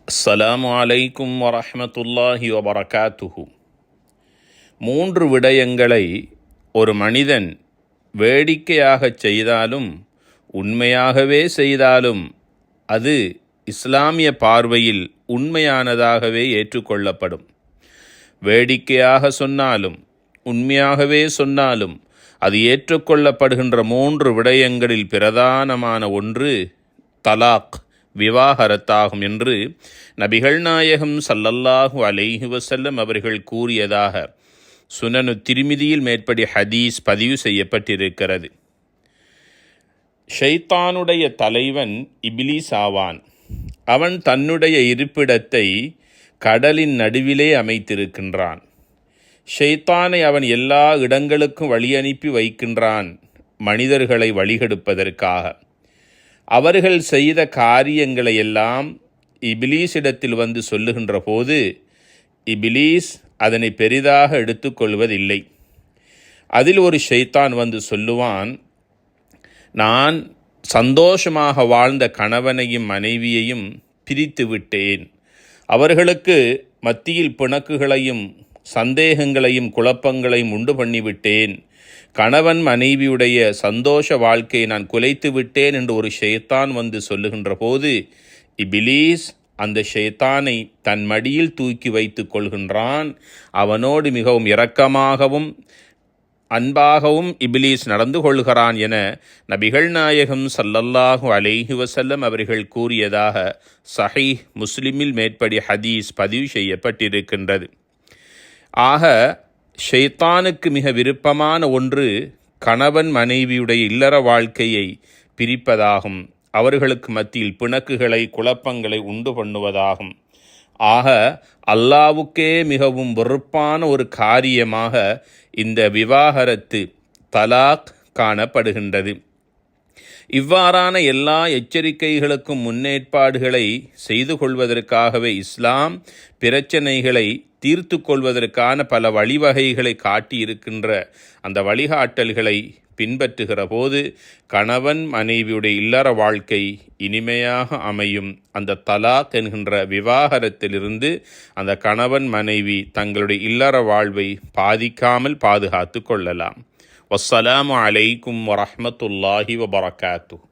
அஸ்ஸலாமு அலைக்கும் வரஹ்மத்துல்லாஹி வபரகாத்துஹு. 3 விடயங்களை ஒரு மனிதன் வேடிக்கையாகச் செய்தாலும் உண்மையாகவே செய்தாலும் அது இஸ்லாமிய பார்வையில் உண்மையானதாகவே ஏற்றுக்கொள்ளப்படும். வேடிக்கையாக சொன்னாலும் உண்மையாகவே சொன்னாலும் அது ஏற்றுக்கொள்ளப்படுகின்ற 3 விடயங்களில் பிரதானமான ஒன்று தலாக், விவாகரத்தாகும் என்று நபிகள் நாயகம் ஸல்லல்லாஹு அலைஹி வஸல்லம் அவர்கள் கூறியதாக சுனனு திர்மிதியில் மேற்படி ஹதீஸ் பதிவு செய்யப்பட்டிருக்கிறது. ஷைத்தானுடைய தலைவன் இப்லீஸ் ஆவான். அவன் தன்னுடைய இருப்பிடத்தை கடலின் நடுவிலே அமைத்திருக்கின்றான். ஷைத்தானை அவன் எல்லா இடங்களுக்கும் வழி அனுப்பி வைக்கின்றான், மனிதர்களை வழிகெடுப்பதற்காக. அவர்கள் செய்த காரியங்களை எல்லாம் இபிலீஸிடத்தில் வந்து சொல்லுகின்ற போது இபிலீஸ் அதனை பெரிதாக எடுத்துக்கொள்வதில்லை. அதில் ஒரு ஷைத்தான் வந்து சொல்லுவான், நான் சந்தோஷமாக வாழ்ந்த கணவனையும் மனைவியையும் பிரித்து விட்டேன், அவர்களுக்கு மத்தியில் பிணக்குகளையும் சந்தேகங்களையும் குழப்பங்களையும் உண்டு பண்ணிவிட்டேன், கணவன் மனைவியுடைய சந்தோஷ வாழ்க்கையை நான் குலைத்து விட்டேன் என்று ஒரு ஷைத்தான் வந்து சொல்லுகின்ற போது இபிலீஸ் அந்த ஷைத்தானை தன் மடியில் தூக்கி வைத்து கொள்கின்றான். அவனோடு மிகவும் இரக்கமாகவும் அன்பாகவும் இபிலீஸ் நடந்து கொள்கிறான் என நபிகள் நாயகம் ஸல்லல்லாஹு அலைஹி வஸல்லம் அவர்கள் கூறியதாக ஸஹீஹ் முஸ்லிமில் மேற்படி ஹதீஸ் பதிவு செய்யப்பட்டிருக்கின்றது. ஆக ஷைத்தானுக்கு மிக விருப்பமான ஒன்று கணவன் மனைவியுடைய இல்லற வாழ்க்கையை பிரிப்பதாகும், அவர்களுக்கு மத்தியில் பிணக்குகளை குழப்பங்களை உண்டு பண்ணுவதாகும். ஆக அல்லாவுக்கே மிகவும் வெறுப்பான ஒரு காரியமாக இந்த விவாகரத்து தலாக் காணப்படுகின்றது. இவ்வாறான எல்லா எச்சரிக்கைகளுக்கும் முன்னேற்பாடுகளை செய்து கொள்வதற்காகவே இஸ்லாம் பிரச்சனைகளை தீர்த்து கொள்வதற்கான பல வழிவகைகளை காட்டியிருக்கின்ற அந்த வழிகாட்டல்களை பின்பற்றுகிற போது கணவன் மனைவியுடைய இல்லற வாழ்க்கை இனிமையாக அமையும். அந்த தலாக் என்கின்ற விவாகரத்திலிருந்து அந்த கணவன் மனைவி தங்களுடைய இல்லற வாழ்வை பாதிக்காமல் பாதுகாத்து கொள்ளலாம். வஸ்ஸலாமு அலைக்கும் வரஹ்மத்துல்லாஹி வபரகாத்துஹு.